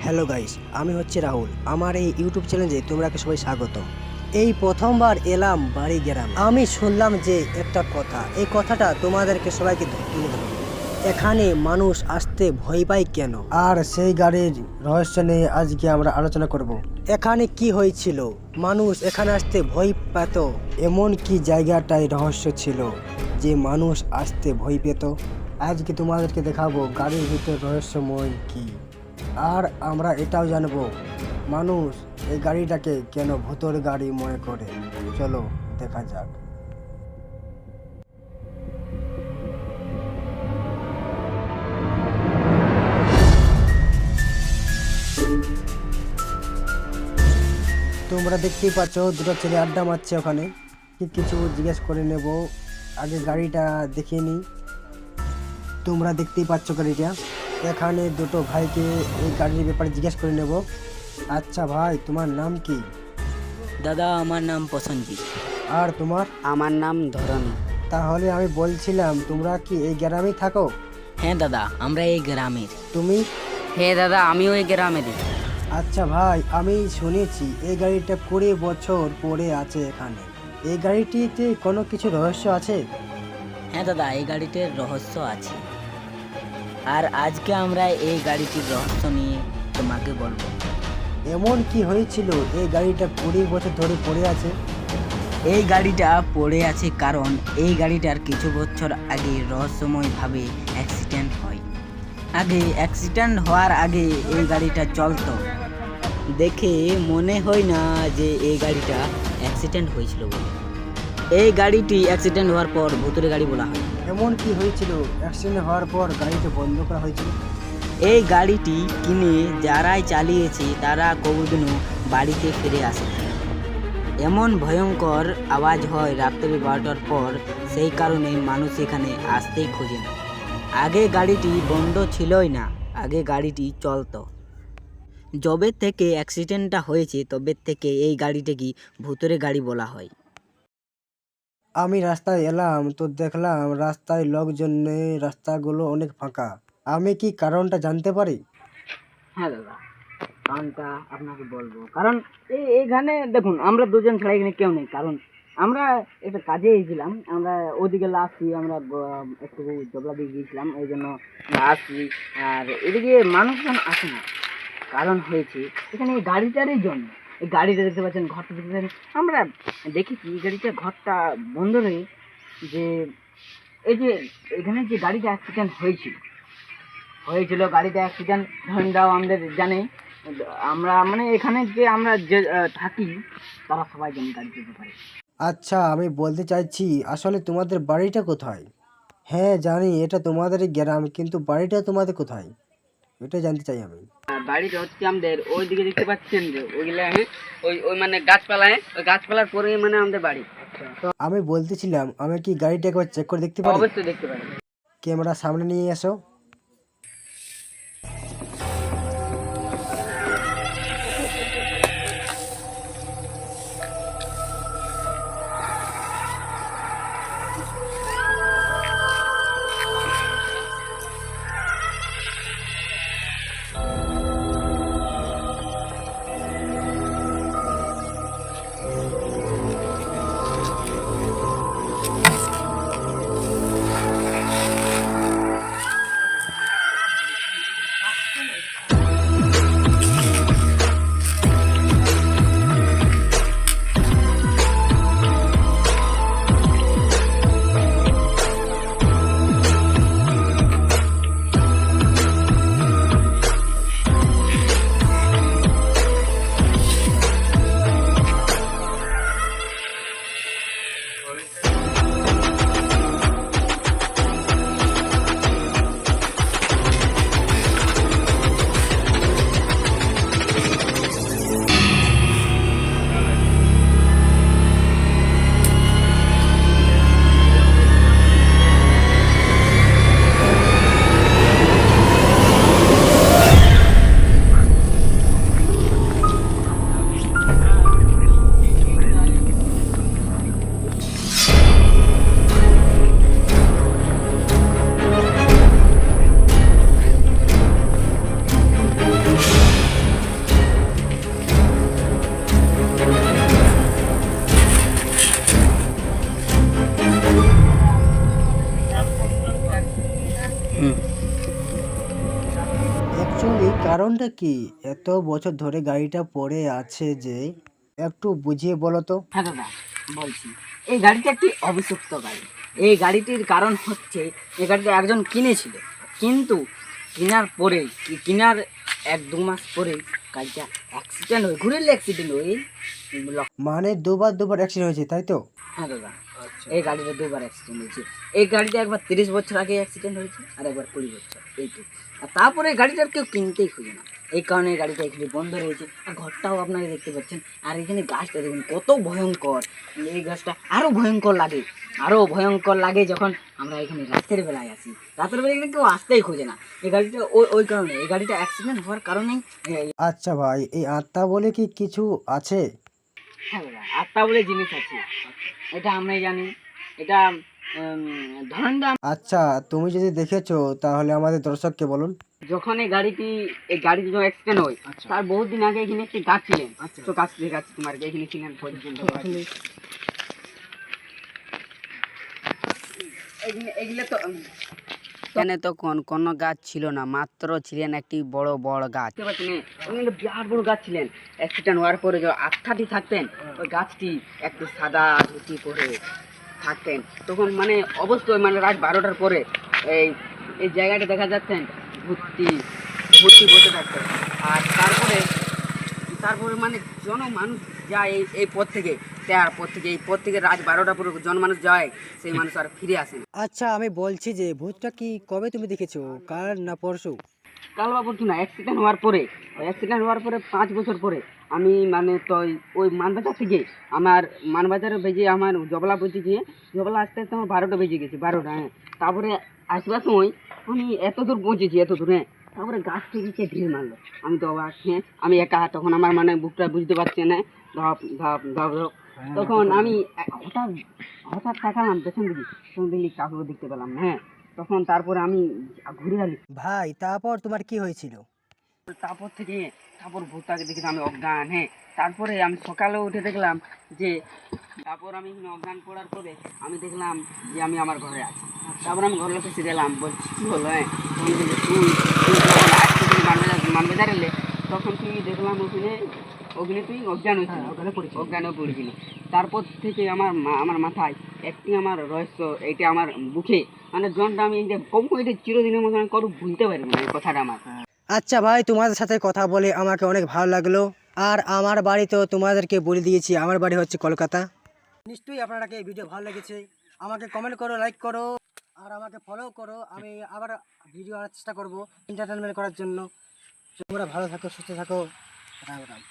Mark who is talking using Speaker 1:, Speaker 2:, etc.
Speaker 1: Hello guys, আমি হচ্ছে রাহুল। আমার এই ইউটিউব চ্যানেলে তোমরাকে সবাই স্বাগত। এই প্রথমবার এলাম বাড়ি গ্রাম। আমি শুনলাম যে একটা কথা, এই কথাটা তোমাদেরকে সবাইকে তুলে ধরো। এখানে মানুষ আসতে ভয় পায় কেন, আর সেই গাড়ির রহস্য নিয়ে আজকে আমরা আলোচনা করব। এখানে কি হয়েছিল, মানুষ এখানে আসতে ভয় পেত, এমন কি জায়গাটায় রহস্য ছিল যে মানুষ আসতে ভয় পেত। আজকে তোমাদেরকে দেখাবো গাড়ির ভিতর রহস্যময় কি। আর আমরা এটাও জানবো মানুষ এই গাড়িটাকে কেন ভূতের গাড়ি মনে করে। চলো দেখা যাক। তোমরা দেখতেই পাচ্ছ দুটো ছেলে আড্ডা মারছে ওখানে। কিছু জিজ্ঞেস করে নেব, আগে গাড়িটা দেখিয়ে নিই। তোমরা দেখতেই পাচ্ছ গাড়িটা, এখানে দুটো ভাইকে এই গাড়ির ব্যাপারে জিজ্ঞেস করে নেব। আচ্ছা ভাই, তোমার নাম কি?
Speaker 2: দাদা, আমার নাম প্রসেনজিৎ।
Speaker 1: আর তোমার?
Speaker 2: আমার নাম ধরন।
Speaker 1: তাহলে আমি বলছিলাম, তোমরা কি এই গ্রামেই থাকো?
Speaker 2: হ্যাঁ দাদা, আমরা এই গ্রামের।
Speaker 1: তুমি?
Speaker 2: হ্যাঁ দাদা, আমিও এই গ্রামেরই।
Speaker 1: আচ্ছা ভাই, আমি শুনেছি এই গাড়িটা 20 বছর পরে আছে এখানে। এই গাড়িটিতে কোনো কিছু রহস্য আছে?
Speaker 2: হ্যাঁ দাদা, এই গাড়িটির রহস্য আছে, আর আজকে আমরা এই গাড়িটির রহস্য নিয়ে তোমাকে বলবো।
Speaker 1: এমন কি হয়েছিল এই গাড়িটা 20 বছর ধরে পড়ে আছে?
Speaker 2: এই গাড়িটা পড়ে আছে কারণ এই গাড়িটার কিছু বছর আগে রহস্যময়ভাবে অ্যাক্সিডেন্ট হয়। অ্যাক্সিডেন্ট হওয়ার আগে এই গাড়িটা চলতো, দেখে মনে হয় না যে এই গাড়িটা অ্যাক্সিডেন্ট হয়েছিল বলে। এই গাড়িটি অ্যাক্সিডেন্ট হওয়ার পর ভুতুরে গাড়ি বলা হয়।
Speaker 1: এমন কি হয়েছিল অ্যাক্সিডেন্ট হওয়ার পর গাড়িটা বন্ধ করা হয়েছিল?
Speaker 2: এই গাড়িটি কিনে যারাই চালিয়েছে তারা কোনোদিনও বাড়িতে ফিরে আসে না। এমন ভয়ঙ্কর আওয়াজ হয় রাত্রি 12টার পর, সেই কারণে মানুষ এখানে আসতেই খোঁজে না। আগে গাড়িটি বন্ধ ছিলই না, আগে গাড়িটি চলতো। যবে থেকে অ্যাক্সিডেন্টটা হয়েছে তবে থেকে এই গাড়িটাকে ভুতুরে গাড়ি বলা হয়।
Speaker 1: আমি রাস্তায় এলাম তো দেখলাম রাস্তায় লোকজন নেই, রাস্তাগুলো অনেক ফাঁকা। আমি কি কারণটা জানতে পারি?
Speaker 2: হ্যাঁ দাদা, কারণটা আপনাকে বলবো। কারণ এইখানে দেখুন, আমরা দুজন ছাড়া এখানে কেউ নেই। কারণ আমরা একটা কাজে গিয়েছিলাম, আমরা ওদিকে আসছি, আমরা একটু জবলা দিয়ে গিয়েছিলাম, এই জন্য আসছি। আর এদিকে মানুষজন আসে না, কারণ হয়েছে এখানে এই গাড়িটারই জন্য। এই গাড়িটা দেখতে পাচ্ছেন, ঘরটা দেখতে পাচ্ছেন, আমরা দেখেছি এই গাড়িটা ঘরটা বন্ধ রয়ে, যে এই যে এখানে যে গাড়িটা অ্যাক্সিডেন্ট হয়েছিল গাড়িতে অ্যাক্সিডেন্ট ধরেন দাও আমাদের জানে। আমরা মানে এখানে যে আমরা যে থাকি তারা সবাই জানি গাড়িতে ব্যাপারে।
Speaker 1: আচ্ছা, আমি বলতে চাইছি আসলে তোমাদের বাড়িটা কোথায়? হ্যাঁ জানি এটা তোমাদেরই গ্রাম, কিন্তু বাড়িটা তোমাদের কোথায় এটা জানতে চাই আমি।
Speaker 2: বাড়িটা হচ্ছে আমাদের ওই দিকে দেখতে পাচ্ছেন যে ওইগুলা, হ্যাঁ, ওই ওই মানে গাছপালা, হ্যাঁ, ওই গাছপালার পরে মানে আমাদের বাড়ি।
Speaker 1: আমি বলতেছিলাম, আমি কি গাড়িটা একবার চেক করে দেখতে পারি?
Speaker 2: অবশ্যই দেখতে পারি।
Speaker 1: ক্যামেরা সামনে নিয়ে এসো। কারণটা কি এত বছর ধরে গাড়িটা পড়ে আছে যে, একটু বুঝিয়ে বলো তো।
Speaker 2: হ্যাঁ দাদা, বলছি এই গাড়িটা একটি অভিশপ্ত গাড়ি। এই গাড়িটির কারণ হচ্ছে এই গাড়িটা একজন কিনেছিল, কিন্তু কেনার 1-2 মাস পরে গাড়িটা অ্যাক্সিডেন্ট হয়ে, ঘুরেলে অ্যাক্সিডেন্ট হয়ে
Speaker 1: মানে দুবার দুবার অ্যাক্সিডেন্ট হয়েছে তাই তো?
Speaker 2: হ্যাঁ দাদা, এই গাড়িটা 2বার অ্যাক্সিডেন্ট হয়েছে। এই গাড়িটা একবার 30 বছর আগে অ্যাক্সিডেন্ট হয়েছে, আর একবার 20 বছর, এইটুকু। আর তারপরে এই গাড়িটার কেউ কিনতেই খুঁজে না, এই কারণে এই গাড়িটা এখানে বন্ধ রয়েছে। আর ঘরটাও আপনারা দেখতে পাচ্ছেন, আর এখানে গাছটা দেখুন কত ভয়ঙ্কর। এই গাছটা আরও ভয়ঙ্কর লাগে যখন আমরা এখানে রাতের বেলায় আসি। রাতের বেলায় এখানে কেউ আসতেই খোঁজে না। এই গাড়িটা ওই কারণে, এই গাড়িটা অ্যাক্সিডেন্ট হওয়ার কারণেই
Speaker 1: আচ্ছা ভাই, এই আত্মা বলে কি কিছু আছে?
Speaker 2: হ্যাঁ দাদা, আত্মা বলে জিনিস আছে, এটা আমরাই জানি। এটা ধরেন না,
Speaker 1: আচ্ছা, তুমি যদি দেখেছো তাহলে আমাদের দর্শককে বলুন।
Speaker 2: যখন এই গাড়িটি যখন অ্যাক্সিডেন্ট হয়, তার বহুত দিন আগে এখানে একটি গাছ ছিলেন। তো গাছ দেখাচ্ছি তোমার, এখানে ছিলেন পর্যন্ত এগুলো তো এখানে তখন কোনো গাছ ছিল না, মাত্র ছিলেন একটি বড় বড় গাছ। বুঝতে পারছেন, ওখানে বিরাট বড় গাছ ছিলেন। অ্যাক্সিডেন্ট হওয়ার পরে যে আত্মাটি থাকতেন, ওই গাছটি একটু সাদা ধুতি পরে থাকতেন। তখন মানে অবশ্যই মানে রাত 12টার পরে এই এই জায়গাটা দেখা যাচ্ছেন ভর্তি ভর্তি বসে থাকতেন। আর তারপরে মানে মানুষ যায় এই পথ থেকে, এই পথ থেকে রাত 12টার পরে মানুষ যায়, সেই মানুষ আর ফিরে আসে না।
Speaker 1: আচ্ছা, আমি বলছি যে ভূতটা কি কবে তুমি দেখেছো, কাল না পরশু?
Speaker 2: কাল বা পরশু না, অ্যাক্সিডেন্ট হওয়ার পরে 5 বছর পরে আমি মানে তো ওই মানবাজার থেকে আমার মানবাজারে বেজে আমার জবলা পৌঁছেছি। জবলা আসতে আসতে আমার 12টা বেজে গেছে, 12টা। হ্যাঁ, তারপরে আসবার সময় আমি এত দূর পৌঁছেছি, হ্যাঁ। তারপরে গাছ থেকে কে ঢিল মারলো, আমি তো অবাক। হ্যাঁ, আমি একা, তখন আমার মানে বুকটা বুঝতে পারছি না, ধপ ধপ ধপ ধপ। তখন আমি হঠাৎ হঠাৎ তাকালাম পেছন দিকে, তখন দেখলি কাউকে দেখতে পেলাম না। হ্যাঁ, তখন তারপরে আমি ঘুরে আলি।
Speaker 1: ভাই, তারপর তোমার কি হয়েছিল?
Speaker 2: তারপর ভূতটাকে দেখে আমি অজ্ঞান। হ্যাঁ, তারপরে আমি সকালে উঠে দেখলাম যে, তারপর আমি এখানে অজ্ঞান পড়ার পরে আমি দেখলাম যে আমি আমার ঘরে আছি। তারপর আমি ঘর লোকে গেলাম, বলছি কী হলো? হ্যাঁ, তখন বলছে, তুই যখন আসছি তুমি মানবাজার এলে, তখন তুই দেখলাম ওখানে তুই অজ্ঞান হয়েছিল, অজ্ঞানও পড়েছিল। তারপর থেকে আমার মাথায় একটি আমার রহস্য, এইটা আমার বুকে মানে জনটা আমি কম এটা চিরদিনের মতো আমি কারো ভুলতে পারবো না, এই কথাটা আমার।
Speaker 1: আচ্ছা ভাই, তোমাদের সাথে কথা বলে আমাকে অনেক ভালো লাগলো। আর আমার বাড়ি তো তোমাদেরকে বলে দিয়েছি, আমার বাড়ি হচ্ছে কলকাতা। নিশ্চয়ই আপনারাকে এই ভিডিও ভালো লেগেছে। আমাকে কমেন্ট করো, লাইক করো, আর আমাকে ফলো করো। আমি আবার ভিডিও আনার চেষ্টা করবো এন্টারটেনমেন্ট করার জন্য। তোমরা ভালো থাকো, সুস্থ থাকো। রাম রাম।